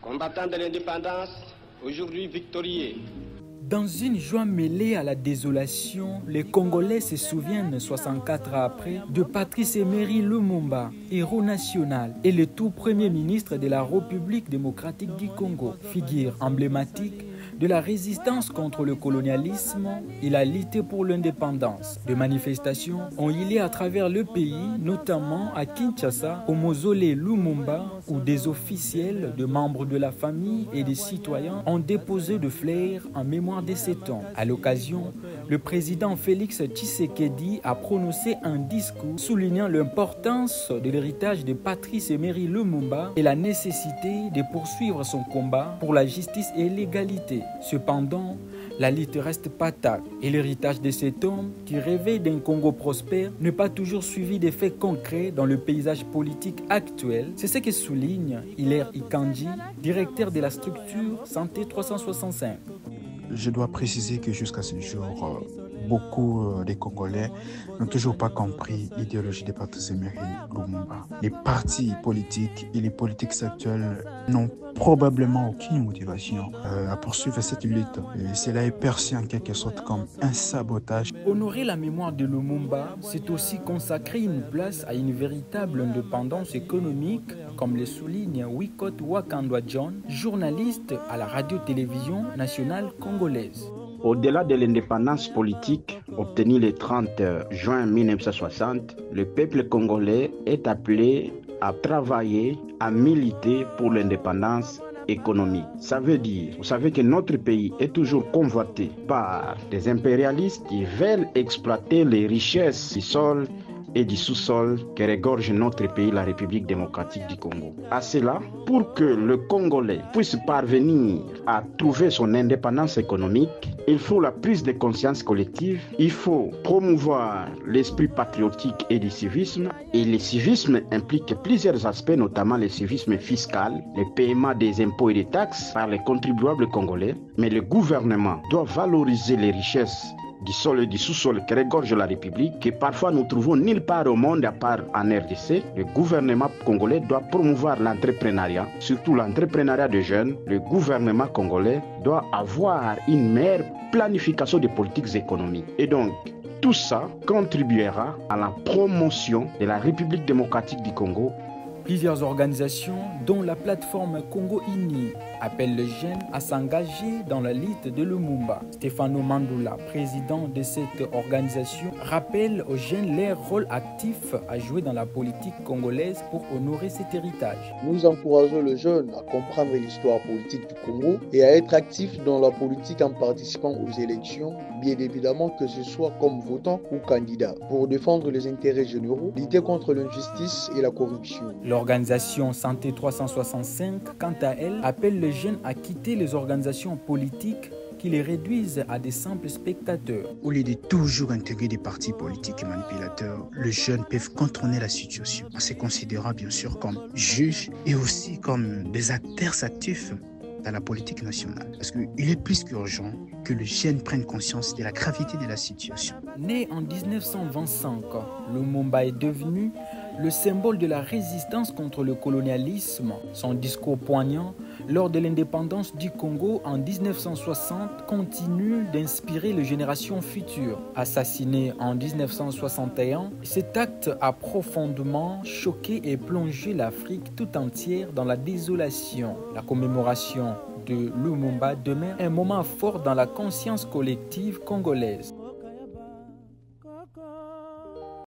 Combattants de l'indépendance, aujourd'hui victorieux. Dans une joie mêlée à la désolation, les Congolais se souviennent 64 ans après de Patrice Emery Lumumba, héros national et le tout premier ministre de la République démocratique du Congo, figure emblématique de la résistance contre le colonialisme et la lutte pour l'indépendance. Des manifestations ont eu lieu à travers le pays, notamment à Kinshasa, au mausolée Lumumba, où des officiels, des membres de la famille et des citoyens ont déposé des fleurs en mémoire de cet homme. À l'occasion, le président Félix Tshisekedi a prononcé un discours soulignant l'importance de l'héritage de Patrice Emery Lumumba et la nécessité de poursuivre son combat pour la justice et l'égalité. Cependant, la lutte reste patente et l'héritage de cet homme qui rêvait d'un Congo prospère n'est pas toujours suivi d'effets concrets dans le paysage politique actuel. C'est ce que souligne Hilaire Ikanji, directeur de la structure Santé 365. Je dois préciser que jusqu'à ce jour, beaucoup des Congolais n'ont toujours pas compris l'idéologie de Patrice Emery Lumumba. Les partis politiques et les politiques actuels n'ont probablement aucune motivation à poursuivre cette lutte. Et cela est perçu en quelque sorte comme un sabotage. Honorer la mémoire de Lumumba, c'est aussi consacrer une place à une véritable indépendance économique, comme le souligne Wikot Wakandwa John, journaliste à la radio-télévision nationale congolaise. Au-delà de l'indépendance politique obtenue le 30 juin 1960, le peuple congolais est appelé à travailler, à militer pour l'indépendance économique. Ça veut dire, vous savez que notre pays est toujours convoité par des impérialistes qui veulent exploiter les richesses du sol et du sous-sol que regorge notre pays, la République démocratique du Congo. À cela, pour que le Congolais puisse parvenir à trouver son indépendance économique, il faut la prise de conscience collective, il faut promouvoir l'esprit patriotique et du civisme. Et le civisme implique plusieurs aspects, notamment le civisme fiscal, le paiement des impôts et des taxes par les contribuables congolais. Mais le gouvernement doit valoriser les richesses du sol et du sous-sol que regorge la République, que parfois nous trouvons nulle part au monde à part en RDC. Le gouvernement congolais doit promouvoir l'entrepreneuriat, surtout l'entrepreneuriat des jeunes. Le gouvernement congolais doit avoir une meilleure planification des politiques économiques. Et donc, tout ça contribuera à la promotion de la République démocratique du Congo. Plusieurs organisations, dont la plateforme Congo Uni, appellent les jeunes à s'engager dans la lutte de Lumumba. Stéphano Mandula, président de cette organisation, rappelle aux jeunes leur rôle actif à jouer dans la politique congolaise pour honorer cet héritage. Nous encourageons les jeunes à comprendre l'histoire politique du Congo et à être actifs dans la politique en participant aux élections, bien évidemment que ce soit comme votant ou candidat, pour défendre les intérêts généraux, lutter contre l'injustice et la corruption. L'organisation Santé 365, quant à elle, appelle les jeunes à quitter les organisations politiques qui les réduisent à des simples spectateurs. Au lieu de toujours intégrer des partis politiques et manipulateurs, les jeunes peuvent contourner la situation en se considérant bien sûr comme juges et aussi comme des acteurs actifs dans la politique nationale. Parce qu'il est plus qu'urgent que les jeunes prennent conscience de la gravité de la situation. Né en 1925, Lumumba est devenu le symbole de la résistance contre le colonialisme. Son discours poignant lors de l'indépendance du Congo en 1960 continue d'inspirer les générations futures. Assassiné en 1961, cet acte a profondément choqué et plongé l'Afrique tout entière dans la désolation. La commémoration de Lumumba demeure un moment fort dans la conscience collective congolaise.